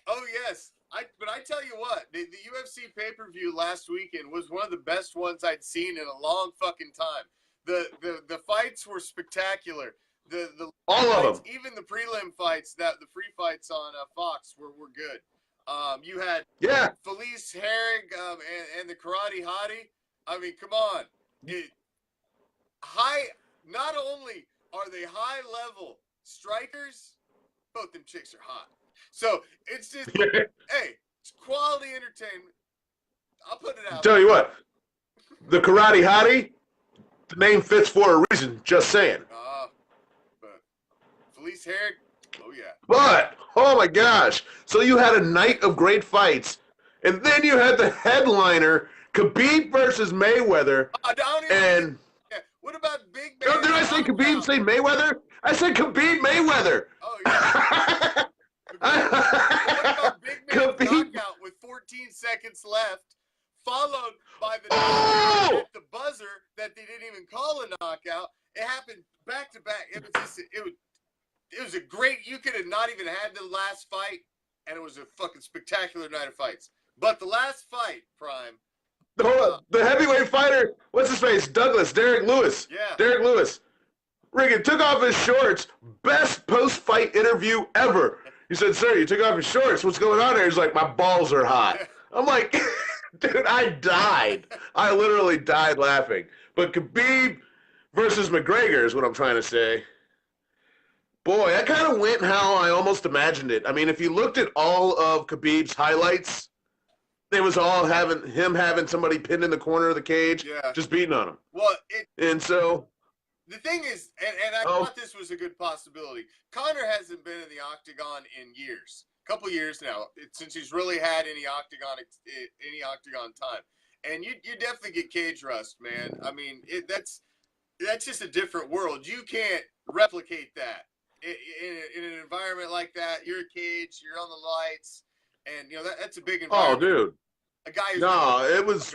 Oh yes, but I tell you what, the UFC pay-per-view last weekend was one of the best ones I'd seen in a long fucking time. The fights were spectacular. The All of fights, them. even the prelim fights, the free fights on Fox were good. You had Yeah. Felice Herrig and the Karate Hottie. I mean, come on. Not only are they high level strikers, both them chicks are hot. So it's just, hey, it's quality entertainment. I'll put it out. Tell you what, the Karate Hottie, the name fits for a reason. Just saying. But Felice Herrig, oh yeah. But oh my gosh, so you had a night of great fights, and then you had the headliner, Khabib versus Mayweather, and. What about Big Oh, Man? did I say Khabib? Say Mayweather? I said Khabib Mayweather. Oh yeah. What about Big Man knockout with 14 seconds left, followed by the knockout at the buzzer that they didn't even call a knockout? It happened back to back. It was a great. You could have not even had the last fight, and it was a fucking spectacular night of fights. But the last fight, Prime. The heavyweight fighter, what's his face? Derek Lewis. Yeah. Derek Lewis. Riggin took off his shorts. Best post-fight interview ever. He said, "Sir, you took off your shorts. What's going on there?" He's like, "My balls are hot." I'm like, dude, I died. I literally died laughing. But Khabib versus McGregor is what I'm trying to say. Boy, that kind of went how I almost imagined it. I mean, if you looked at all of Khabib's highlights, it was all having somebody pinned in the corner of the cage, just beating on him. Well, and so the thing is, and I thought this was a good possibility. Conor hasn't been in the octagon in years, a couple years now, since he's really had any octagon time. And you definitely get cage rust, man. I mean, that's just a different world. You can't replicate that in an environment like that. You're a cage, you're on the lights. And, that's a big environment. Oh, dude. A guy who's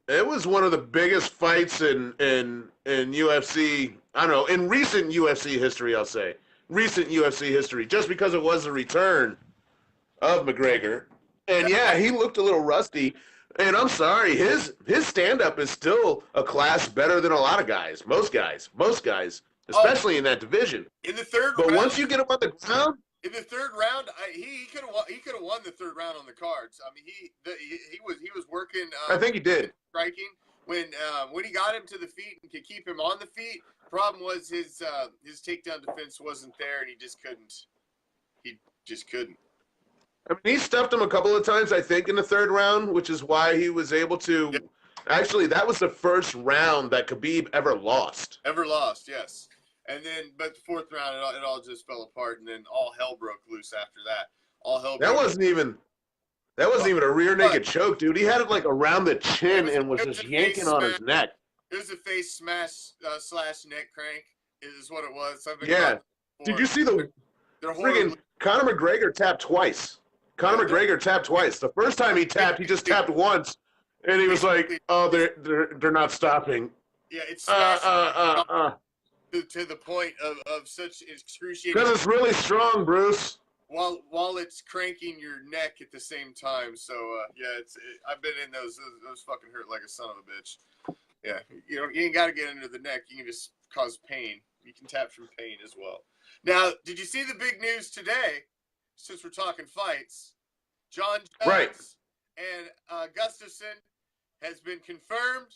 it was one of the biggest fights in UFC, I don't know, in recent UFC history, I'll say. Recent UFC history, just because it was a return of McGregor. And, he looked a little rusty. And I'm sorry, his stand-up is still a class better than a lot of guys. Most guys, especially in that division. In the third round. But once you get him on the ground, in the third round, he could have won the third round on the cards. I mean, he was working. I think he did striking when he got him to the feet and could keep him on the feet. Problem was his takedown defense wasn't there, and he just couldn't. I mean, he stuffed him a couple of times, I think, in the third round, which is why he was able to. Yep. Actually, that was the first round that Khabib ever lost. Yes. And then, but the fourth round, it all just fell apart, and then all hell broke loose after that. That wasn't even a rear naked choke, dude. He had it like around the chin and was just yanking on his neck. It was a face smash slash neck crank. Is what it was. Something. Did you see the friggin' Conor McGregor tapped twice? McGregor tapped twice. The first time he tapped, he just tapped once, and he was like, "Oh, they're not stopping." Yeah, it's to the point of such excruciating. Because it's really strong, Bruce. While it's cranking your neck at the same time. So I've been in those fucking hurt like a son of a bitch. Yeah, you ain't got to get under the neck. You can just cause pain. You can tap from pain as well. Now, did you see the big news today? Since we're talking fights, John Jones and Gustafsson has been confirmed.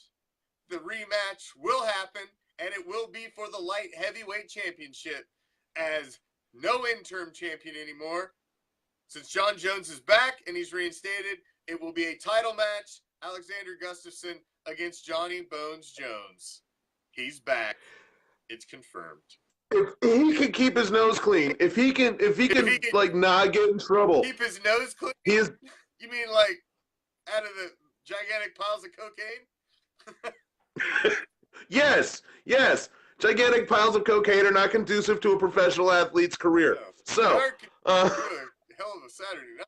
The rematch will happen, and it will be for the light heavyweight championship, as no interim champion anymore. Since John Jones is back and he's reinstated, it will be a title match. Alexander Gustafsson against Johnny Bones Jones. He's back. It's confirmed. If he can keep his nose clean, if he can like not get in trouble. Keep his nose clean? You mean like out of the gigantic piles of cocaine? Yes. Gigantic piles of cocaine are not conducive to a professional athlete's career. So, Dark can do a hell of a Saturday night.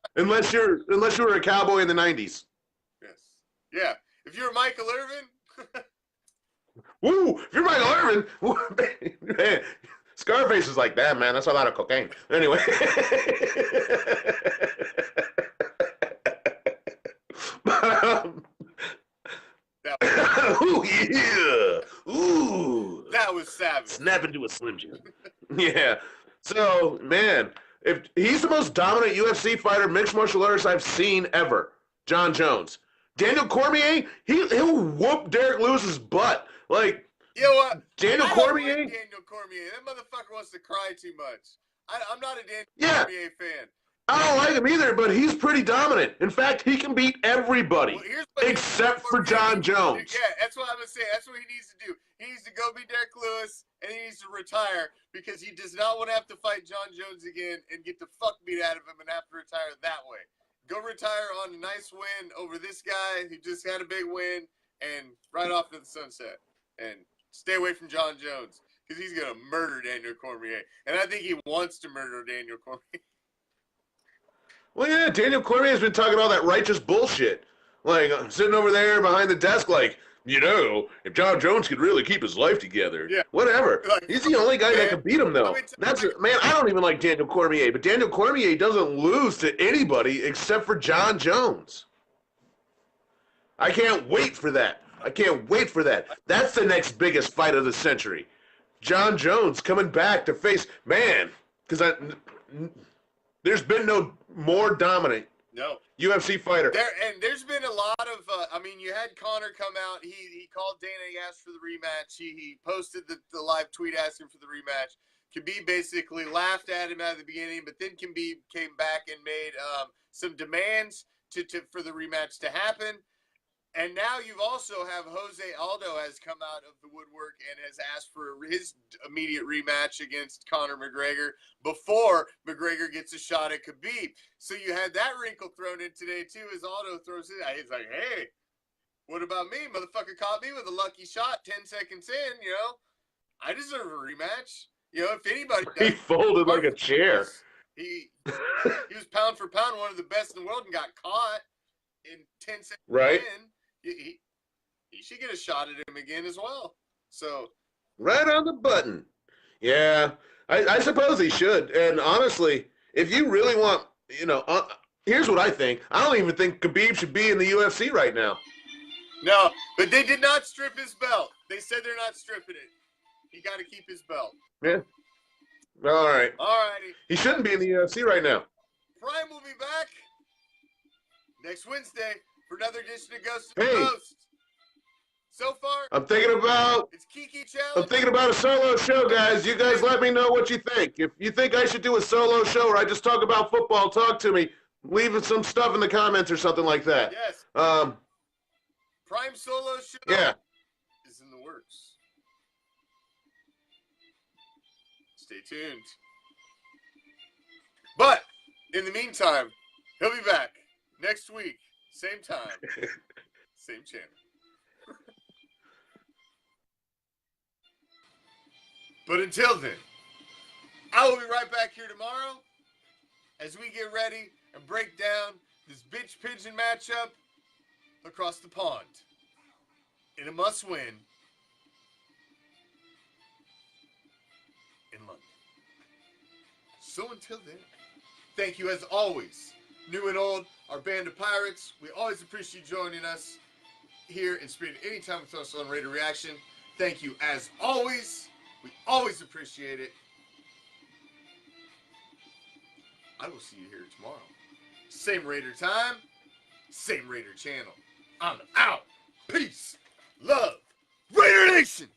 unless you were a cowboy in the 90s. Yes. Yeah. If you're Michael Irvin, Woo! If you're Michael Irvin, woo, man, Scarface is like that, man. That's a lot of cocaine. Anyway. Ooh, yeah. Ooh. that was savage. Snap into a Slim Jim. Yeah. So, man, if he's the most dominant UFC fighter, mixed martial artist I've seen ever, John Jones. Daniel Cormier, he'll whoop Derek Lewis's butt. Like, You know what? Daniel I don't Cormier. like Daniel Cormier. That motherfucker wants to cry too much. I'm not a Daniel Yeah. Cormier fan. I don't like him either, but he's pretty dominant. In fact, he can beat everybody Well, here's what except for John Jones. Yeah, that's what I'm gonna say. That's what he needs to do. He needs to go beat Derek Lewis, and he needs to retire because he does not want to have to fight John Jones again and get the fuck beat out of him and have to retire that way. Go retire on a nice win over this guy who just had a big win and right off to the sunset. And stay away from John Jones because he's gonna murder Daniel Cormier, and I think he wants to murder Daniel Cormier. Well, yeah, Daniel Cormier's been talking all that righteous bullshit. Like, sitting over there behind the desk like, you know, if John Jones could really keep his life together. Yeah. Whatever. Like, He's the only guy that can beat him, though. Man, I don't even like Daniel Cormier, but Daniel Cormier doesn't lose to anybody except for John Jones. I can't wait for that. I can't wait for that. That's the next biggest fight of the century. John Jones coming back to face, man, because there's been no more dominant UFC fighter. There's been a lot of, you had Conor come out. He called Dana, he asked for the rematch. He posted the live tweet asking for the rematch. Khabib basically laughed at him at the beginning, but then Khabib came back and made some demands for the rematch to happen. And now you've also have Jose Aldo has come out of the woodwork and has asked for his immediate rematch against Conor McGregor before McGregor gets a shot at Khabib. So you had that wrinkle thrown in today too, as Aldo throws it. He's like, hey, what about me? Motherfucker caught me with a lucky shot 10 seconds in, you know. I deserve a rematch. You know, if anybody does, He folded like a chair. He was pound for pound one of the best in the world and got caught in 10 seconds Right. in. He should get a shot at him again as well. So Right on the button. Yeah, I suppose he should. And honestly, if you really want, here's what I think. I don't even think Khabib should be in the UFC right now. no, but they did not strip his belt. They said they're not stripping it. He got to keep his belt. Yeah. All right. All righty. He shouldn't be in the UFC right now. Prime will be back next Wednesday for another edition of Ghost Hey. of the Coast. So far, I'm thinking about it's Kiki Challenge. I'm thinking about a solo show, guys. You guys let me know what you think. If you think I should do a solo show where I just talk about football, talk to me. Leave some stuff in the comments or something like that. Yes. Prime solo show Yeah. is in the works. Stay tuned. But in the meantime, he'll be back next week, same time, same channel. But until then, I will be right back here tomorrow as we get ready and break down this bitch pigeon matchup across the pond in a must-win in London. So until then, thank you as always, new and old, our band of pirates. We always appreciate you joining us here in spirit anytime with us on Raider Reaction. Thank you as always. We always appreciate it. I will see you here tomorrow. Same Raider time, same Raider channel. I'm out. Peace, love, Raider Nation!